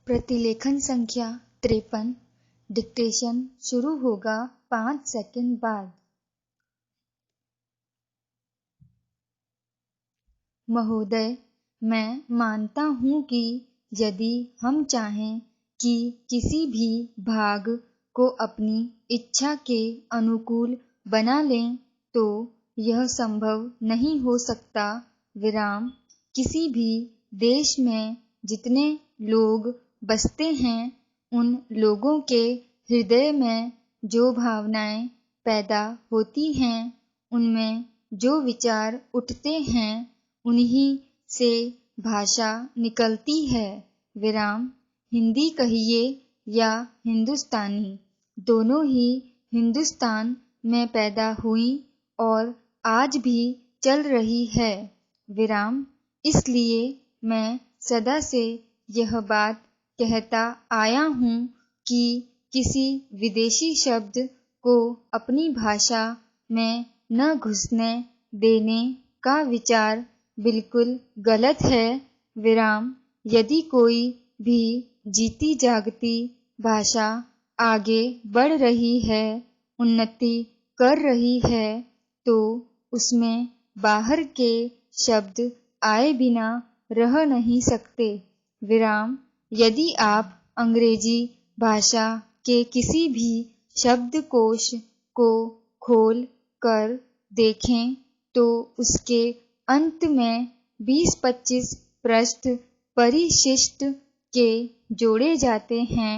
प्रतिलेखन संख्या 53। डिक्टेशन शुरू होगा 5 सेकंड बाद। महोदय, मैं मानता हूँ कि यदि हम चाहें कि किसी भी भाग को अपनी इच्छा के अनुकूल बना लें तो यह संभव नहीं हो सकता। किसी भी देश में जितने लोग बसते हैं उन लोगों के हृदय में जो भावनाएं पैदा होती हैं, उनमें जो विचार उठते हैं, उन्हीं से भाषा निकलती है। हिंदी कहिए या हिंदुस्तानी, दोनों ही हिंदुस्तान में पैदा हुई और आज भी चल रही है। इसलिए मैं सदा से यह बात कहता आया हूँ कि किसी विदेशी शब्द को अपनी भाषा में न घुसने देने का विचार बिल्कुल गलत है। यदि कोई भी जीती जागती भाषा आगे बढ़ रही है, उन्नति कर रही है, तो उसमें बाहर के शब्द आए बिना रह नहीं सकते। यदि आप अंग्रेजी भाषा के किसी भी शब्दकोश को खोल कर देखें तो उसके अंत में 20-25 पृष्ठ परिशिष्ट के जोड़े जाते हैं।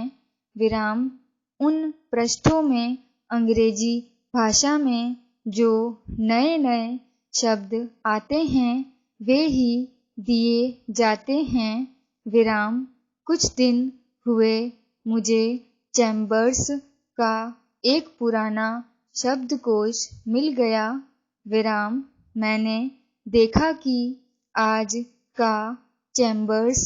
उन पृष्ठों में अंग्रेजी भाषा में जो नए नए शब्द आते हैं वे ही दिए जाते हैं। कुछ दिन हुए मुझे चैम्बर्स का एक पुराना शब्दकोश मिल गया। मैंने देखा कि आज का चैम्बर्स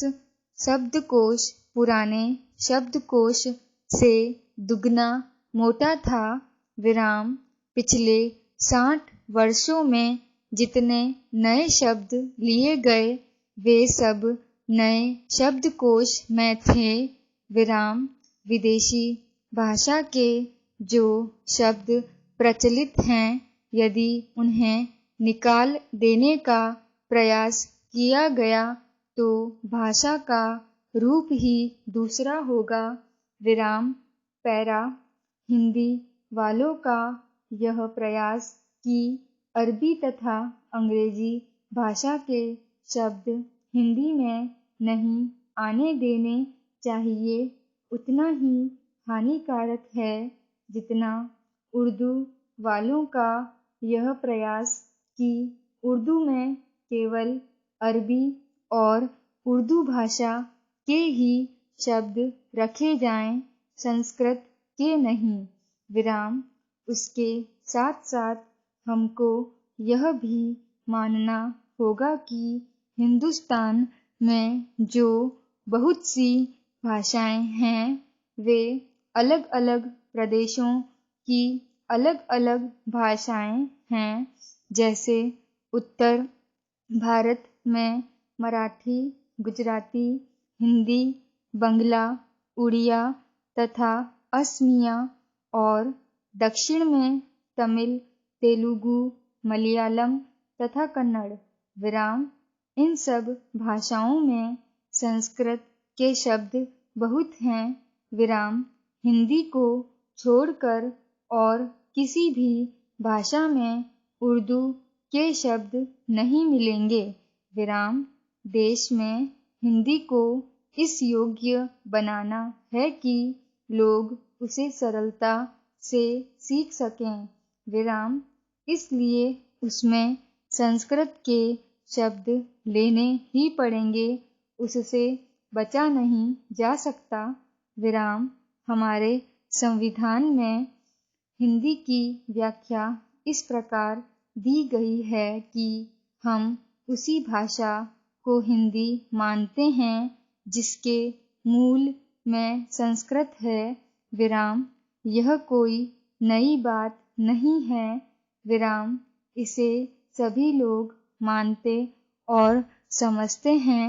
शब्दकोश पुराने शब्दकोश से दुगना मोटा था। पिछले 60 वर्षों में जितने नए शब्द लिए गए वे सब नए शब्दकोश में थे। विदेशी भाषा के जो शब्द प्रचलित हैं, यदि उन्हें निकाल देने का प्रयास किया गया तो भाषा का रूप ही दूसरा होगा। पैरा हिंदी वालों का यह प्रयास कि अरबी तथा अंग्रेजी भाषा के शब्द हिंदी में नहीं आने देने चाहिए, उतना ही हानिकारक है जितना उर्दू वालों का यह प्रयास कि उर्दू में केवल अरबी और उर्दू भाषा के ही शब्द रखे जाएं, संस्कृत के नहीं। उसके साथ साथ हमको यह भी मानना होगा कि हिंदुस्तान में जो बहुत सी भाषाएं हैं वे अलग अलग प्रदेशों की अलग अलग भाषाएं हैं। जैसे उत्तर भारत में मराठी, गुजराती, हिंदी, बंगला, उड़िया तथा असमिया और दक्षिण में तमिल, तेलुगु, मलयालम तथा कन्नड़। इन सब भाषाओं में संस्कृत के शब्द बहुत हैं। हिंदी को छोड़कर और किसी भी भाषा में उर्दू के शब्द नहीं मिलेंगे। देश में हिंदी को इस योग्य बनाना है कि लोग उसे सरलता से सीख सकें। इसलिए उसमें संस्कृत के शब्द लेने ही पड़ेंगे, उससे बचा नहीं जा सकता। हमारे संविधान में हिंदी की व्याख्या इस प्रकार दी गई है कि हम उसी भाषा को हिंदी मानते हैं जिसके मूल में संस्कृत है। यह कोई नई बात नहीं है। इसे सभी लोग मानते और समझते हैं।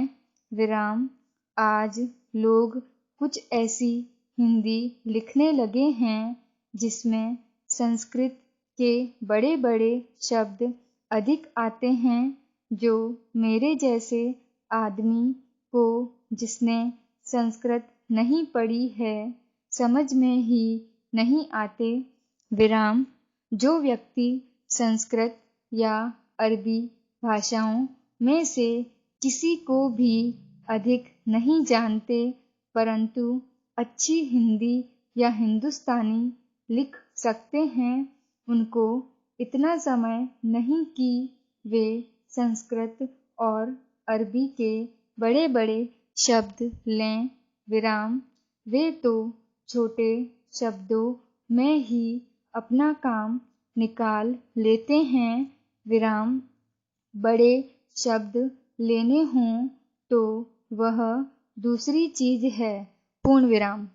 आज लोग कुछ ऐसी हिंदी लिखने लगे हैं जिसमें संस्कृत के बड़े बड़े शब्द अधिक आते हैं, जो मेरे जैसे आदमी को, जिसने संस्कृत नहीं पढ़ी है, समझ में ही नहीं आते। विराम। जो व्यक्ति संस्कृत या अरबी भाषाओं में से किसी को भी अधिक नहीं जानते, परंतु अच्छी हिंदी या हिंदुस्तानी लिख सकते हैं, उनको इतना समय नहीं कि वे संस्कृत और अरबी के बड़े बड़े शब्द लें। विराम। वे तो छोटे शब्दों में ही अपना काम निकाल लेते हैं। विराम। बड़े शब्द लेने हों तो वह दूसरी चीज है। पूर्ण विराम।